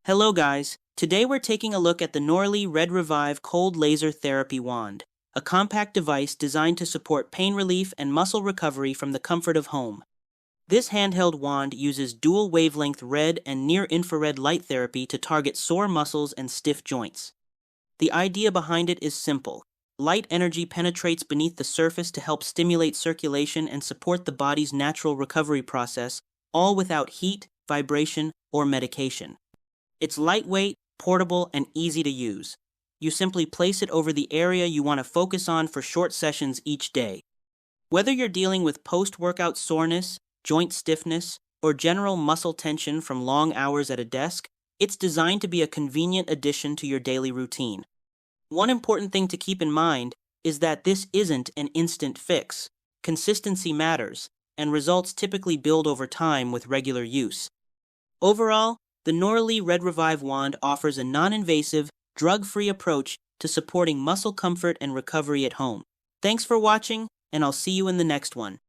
Hello guys, today we're taking a look at the Norelie RedRevive Cold Laser Therapy Wand, a compact device designed to support pain relief and muscle recovery from the comfort of home. This handheld wand uses dual wavelength red and near-infrared light therapy to target sore muscles and stiff joints. The idea behind it is simple. Light energy penetrates beneath the surface to help stimulate circulation and support the body's natural recovery process, all without heat, vibration, or medication. It's lightweight, portable, and easy to use. You simply place it over the area you want to focus on for short sessions each day. Whether you're dealing with post-workout soreness, joint stiffness, or general muscle tension from long hours at a desk, it's designed to be a convenient addition to your daily routine. One important thing to keep in mind is that this isn't an instant fix. Consistency matters, and results typically build over time with regular use. Overall, the Norelie RedRevive wand offers a non-invasive, drug-free approach to supporting muscle comfort and recovery at home. Thanks for watching, and I'll see you in the next one.